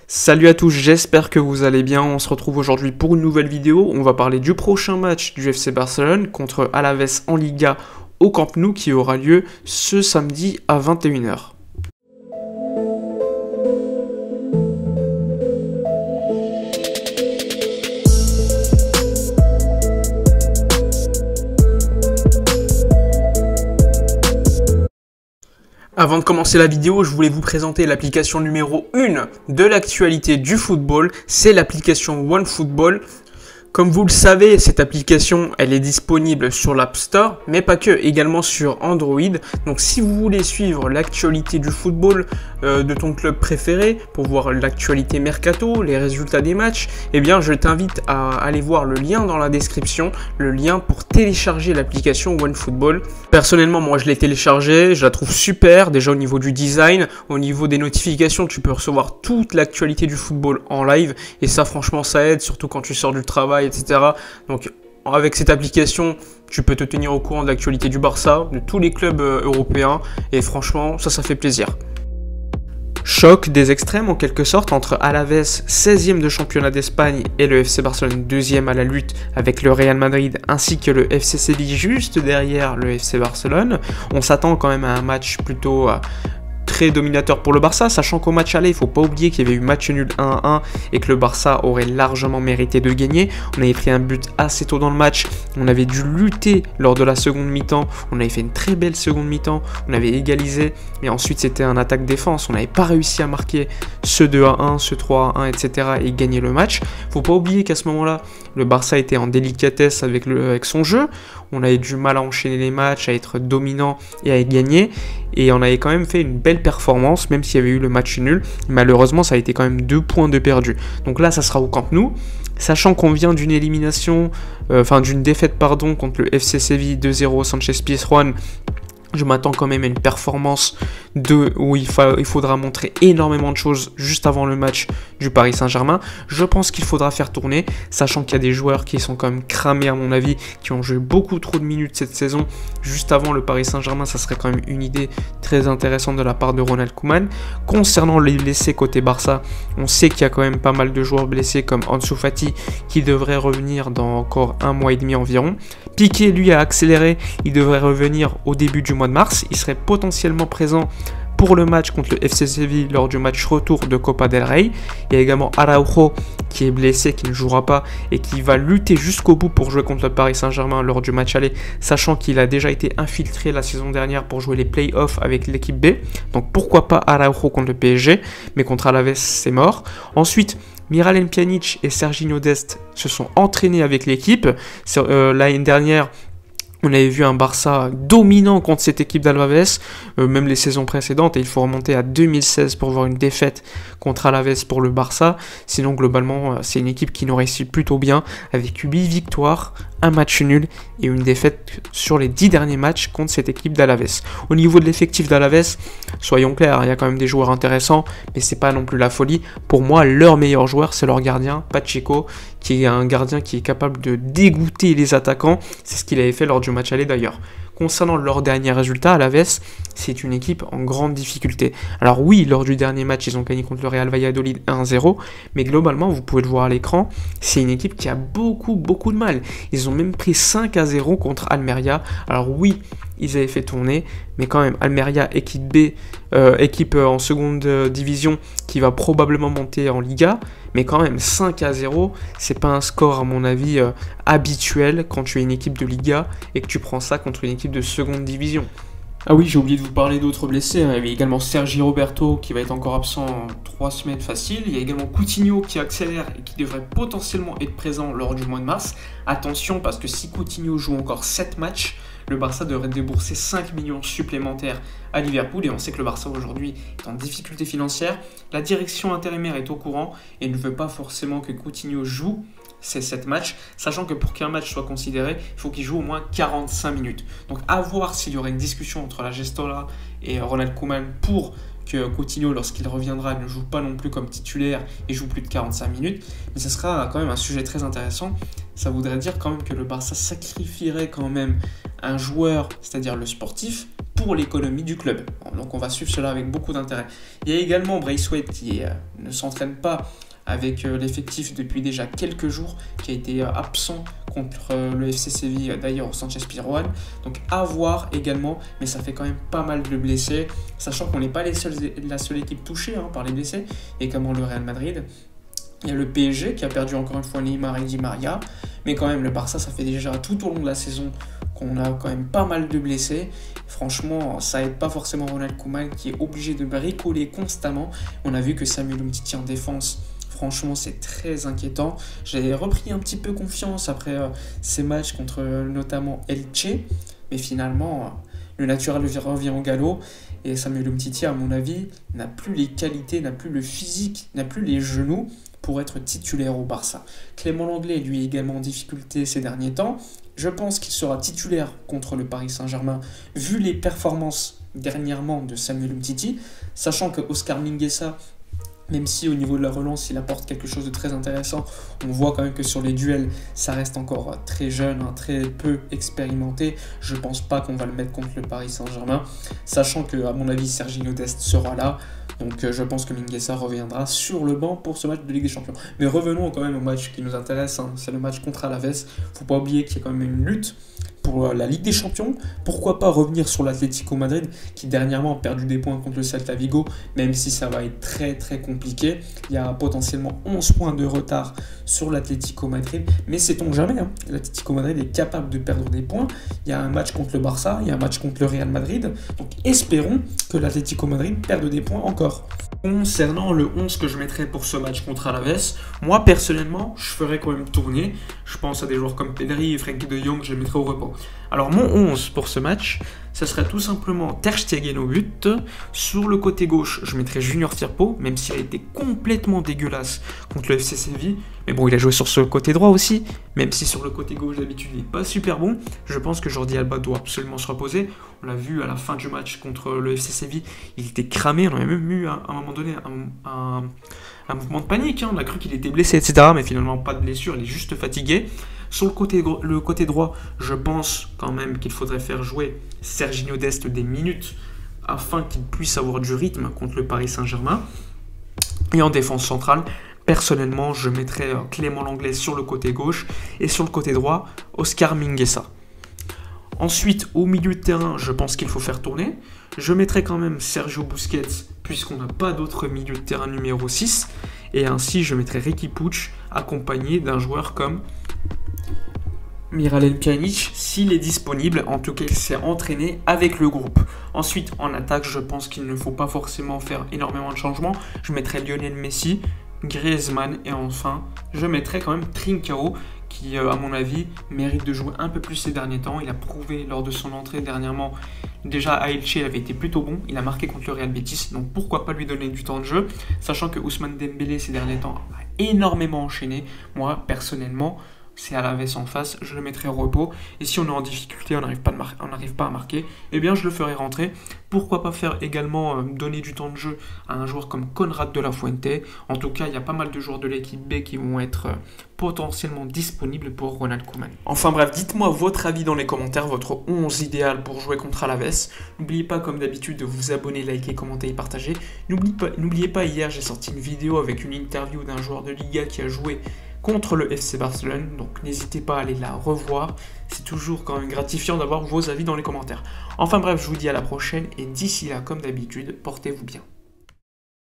Salut à tous, j'espère que vous allez bien. On se retrouve aujourd'hui pour une nouvelle vidéo. On va parler du prochain match du FC Barcelone contre Alaves en Liga au Camp Nou qui aura lieu ce samedi à 21h. Avant de commencer la vidéo, je voulais vous présenter l'application numéro 1 de l'actualité du football, c'est l'application OneFootball. Comme vous le savez, cette application, elle est disponible sur l'App Store, mais pas que, également sur Android. Donc si vous voulez suivre l'actualité du football de ton club préféré, pour voir l'actualité mercato, les résultats des matchs, eh bien je t'invite à aller voir le lien dans la description, le lien pour télécharger l'application OneFootball. Personnellement, moi je l'ai téléchargée, je la trouve super, déjà au niveau du design, au niveau des notifications, tu peux recevoir toute l'actualité du football en live, et ça franchement ça aide, surtout quand tu sors du travail, etc. Donc avec cette application, tu peux te tenir au courant de l'actualité du Barça, de tous les clubs européens, et franchement, ça fait plaisir. Choc des extrêmes en quelque sorte entre Alaves 16e de championnat d'Espagne et le FC Barcelone 2e à la lutte avec le Real Madrid ainsi que le FC Séville juste derrière le FC Barcelone. On s'attend quand même à un match plutôt très dominateur pour le Barça, sachant qu'au match aller, il ne faut pas oublier qu'il y avait eu match nul 1-1 et que le Barça aurait largement mérité de gagner. On avait pris un but assez tôt dans le match, on avait dû lutter lors de la seconde mi-temps, on avait fait une très belle seconde mi-temps, on avait égalisé, et ensuite c'était un attaque-défense, on n'avait pas réussi à marquer ce 2-1, ce 3-1, etc. et gagner le match. Il ne faut pas oublier qu'à ce moment-là, le Barça était en délicatesse avec son jeu, on avait du mal à enchaîner les matchs, à être dominant et à gagner, et on avait quand même fait une belle performance, même s'il y avait eu le match nul. Malheureusement, ça a été quand même 2 points de perdu. Donc là, ça sera au Camp Nou, sachant qu'on vient d'une d'une défaite contre le FC Séville 2-0 Sanchez-Pizjuán. Je m'attends quand même à une performance où il faudra montrer énormément de choses juste avant le match du Paris Saint-Germain. Je pense qu'il faudra faire tourner, sachant qu'il y a des joueurs qui sont quand même cramés à mon avis, qui ont joué beaucoup trop de minutes cette saison. Juste avant le Paris Saint-Germain, ça serait quand même une idée très intéressante de la part de Ronald Koeman. Concernant les blessés côté Barça, on sait qu'il y a quand même pas mal de joueurs blessés comme Ansu Fati qui devrait revenir dans encore 1 mois et demi environ. Piqué, lui, a accéléré, il devrait revenir au début du mois de mars. Il serait potentiellement présent pour le match contre le FC Séville lors du match retour de Copa del Rey. Il y a également Araujo qui est blessé, qui ne jouera pas et qui va lutter jusqu'au bout pour jouer contre le Paris Saint-Germain lors du match aller, sachant qu'il a déjà été infiltré la saison dernière pour jouer les play-offs avec l'équipe B. Donc pourquoi pas Araujo contre le PSG, mais contre Alaves c'est mort. Ensuite, Miralem Pjanic et Sergiño Dest se sont entraînés avec l'équipe. L'année dernière, on avait vu un Barça dominant contre cette équipe d'Alaves, même les saisons précédentes, et il faut remonter à 2016 pour voir une défaite contre Alaves pour le Barça. Sinon, globalement, c'est une équipe qui nous réussit plutôt bien, avec 8 victoires, un match nul et une défaite sur les 10 derniers matchs contre cette équipe d'Alaves. Au niveau de l'effectif d'Alaves, soyons clairs, il y a quand même des joueurs intéressants, mais c'est pas non plus la folie. Pour moi, leur meilleur joueur, c'est leur gardien, Pacheco, qui est un gardien qui est capable de dégoûter les attaquants. C'est ce qu'il avait fait lors du match aller d'ailleurs. Concernant leurs derniers résultats, Alaves, c'est une équipe en grande difficulté. Alors oui, lors du dernier match, ils ont gagné contre le Real Valladolid 1-0, mais globalement, vous pouvez le voir à l'écran, c'est une équipe qui a beaucoup de mal. Ils ont même pris 5-0 contre Almeria. Alors oui, ils avaient fait tourner, mais quand même, Almeria, équipe B, équipe en seconde division, qui va probablement monter en Liga, mais quand même 5-0, c'est pas un score à mon avis habituel quand tu es une équipe de Liga et que tu prends ça contre une équipe de seconde division. Ah oui, j'ai oublié de vous parler d'autres blessés. Il y avait également Sergi Roberto qui va être encore absent en 3 semaines faciles. Il y a également Coutinho qui accélère et qui devrait potentiellement être présent lors du mois de mars. Attention, parce que si Coutinho joue encore 7 matchs, le Barça devrait débourser 5 millions supplémentaires à Liverpool. Et on sait que le Barça aujourd'hui est en difficulté financière. La direction intérimaire est au courant et ne veut pas forcément que Coutinho joue ces 7 matchs, sachant que pour qu'un match soit considéré, il faut qu'il joue au moins 45 minutes. Donc à voir s'il y aurait une discussion entre la Gestola et Ronald Koeman pour que Coutinho, lorsqu'il reviendra, ne joue pas non plus comme titulaire et joue plus de 45 minutes. Mais ce sera quand même un sujet très intéressant. Ça voudrait dire quand même que le Barça sacrifierait quand même un joueur, c'est-à-dire le sportif, pour l'économie du club. Donc on va suivre cela avec beaucoup d'intérêt. Il y a également Braithwaite qui ne s'entraîne pas avec l'effectif depuis déjà quelques jours, qui a été absent contre le FC Séville, d'ailleurs au Sanchez-Pizjuán. Donc à voir également, mais ça fait quand même pas mal de blessés, sachant qu'on n'est pas la seule équipe touchée par les blessés, et comme le Real Madrid. Il y a le PSG qui a perdu encore une fois Neymar et Di Maria, mais quand même le Barça, ça fait déjà tout au long de la saison qu'on a quand même pas mal de blessés. Franchement, ça aide pas forcément Ronald Koeman qui est obligé de bricoler constamment. On a vu que Samuel Umtiti en défense, franchement, c'est très inquiétant. J'ai repris un petit peu confiance après ces matchs contre notamment Elche. Mais finalement, le naturel revient au galop. Et Samuel Umtiti, à mon avis, n'a plus les qualités, n'a plus le physique, n'a plus les genoux pour être titulaire au Barça. Clément Lenglet, lui, est également en difficulté ces derniers temps. Je pense qu'il sera titulaire contre le Paris Saint-Germain, vu les performances dernièrement de Samuel Umtiti, sachant que Oscar Mingueza, même si au niveau de la relance, il apporte quelque chose de très intéressant, on voit quand même que sur les duels, ça reste encore très jeune, très peu expérimenté. Je ne pense pas qu'on va le mettre contre le Paris Saint-Germain, sachant que, à mon avis, Serginho Dest sera là. Donc je pense que Mingueza reviendra sur le banc pour ce match de Ligue des Champions. Mais revenons quand même au match qui nous intéresse, c'est le match contre Alaves. Il ne faut pas oublier qu'il y a quand même une lutte pour la Ligue des Champions. Pourquoi pas revenir sur l'Atlético Madrid qui dernièrement a perdu des points contre le Celta Vigo, même si ça va être très très compliqué. Il y a potentiellement 11 points de retard sur l'Atlético Madrid, mais sait-on jamais, l'Atlético Madrid est capable de perdre des points. Il y a un match contre le Barça, il y a un match contre le Real Madrid, donc espérons que l'Atlético Madrid perde des points encore. Concernant le 11 que je mettrais pour ce match contre Alaves, moi personnellement, je ferais quand même tourner. Je pense à des joueurs comme Pedri et Frenkie de Jong, je les mettrais au repos. Alors mon 11 pour ce match, ce serait tout simplement Ter Stegen au but. Sur le côté gauche, je mettrais Junior Firpo, même s'il a été complètement dégueulasse contre le FC Séville. Mais bon, il a joué sur ce côté droit aussi, même si sur le côté gauche d'habitude il n'est pas super bon. Je pense que Jordi Alba doit absolument se reposer. On l'a vu à la fin du match contre le FC Séville, il était cramé. On a même eu à un moment donné un mouvement de panique. On a cru qu'il était blessé, etc. Mais finalement pas de blessure, il est juste fatigué. Sur le côté droit, je pense quand même qu'il faudrait faire jouer Serginho Dest des minutes afin qu'il puisse avoir du rythme contre le Paris Saint-Germain. Et en défense centrale, personnellement, je mettrais Clément Lenglet sur le côté gauche et sur le côté droit, Oscar Mingueza. Ensuite, au milieu de terrain, je pense qu'il faut faire tourner. Je mettrai quand même Sergio Busquets, puisqu'on n'a pas d'autre milieu de terrain numéro 6. Et ainsi, je mettrai Riqui Puig, accompagné d'un joueur comme Miralem Pjanic, s'il est disponible. En tout cas, il s'est entraîné avec le groupe. Ensuite, en attaque, je pense qu'il ne faut pas forcément faire énormément de changements. Je mettrai Lionel Messi, Griezmann et enfin, je mettrai quand même Trincao, qui, à mon avis, mérite de jouer un peu plus ces derniers temps. Il a prouvé lors de son entrée dernièrement, déjà à Elche, il avait été plutôt bon. Il a marqué contre le Real Betis, donc pourquoi pas lui donner du temps de jeu, sachant que Ousmane Dembélé ces derniers temps a énormément enchaîné. Moi, personnellement, c'est Alaves en face, je le mettrai au repos. Et si on est en difficulté, on n'arrive pas à marquer, eh bien je le ferai rentrer. Pourquoi pas faire également donner du temps de jeu à un joueur comme Conrad de la Fuente. En tout cas, il y a pas mal de joueurs de l'équipe B qui vont être potentiellement disponibles pour Ronald Koeman. Enfin bref, dites-moi votre avis dans les commentaires, votre 11 idéal pour jouer contre Alaves. N'oubliez pas comme d'habitude de vous abonner, liker, commenter et partager. N'oubliez pas, hier j'ai sorti une vidéo avec une interview d'un joueur de Liga qui a joué contre le FC Barcelone, donc n'hésitez pas à aller la revoir, c'est toujours quand même gratifiant d'avoir vos avis dans les commentaires. Enfin bref, je vous dis à la prochaine et d'ici là, comme d'habitude, portez-vous bien.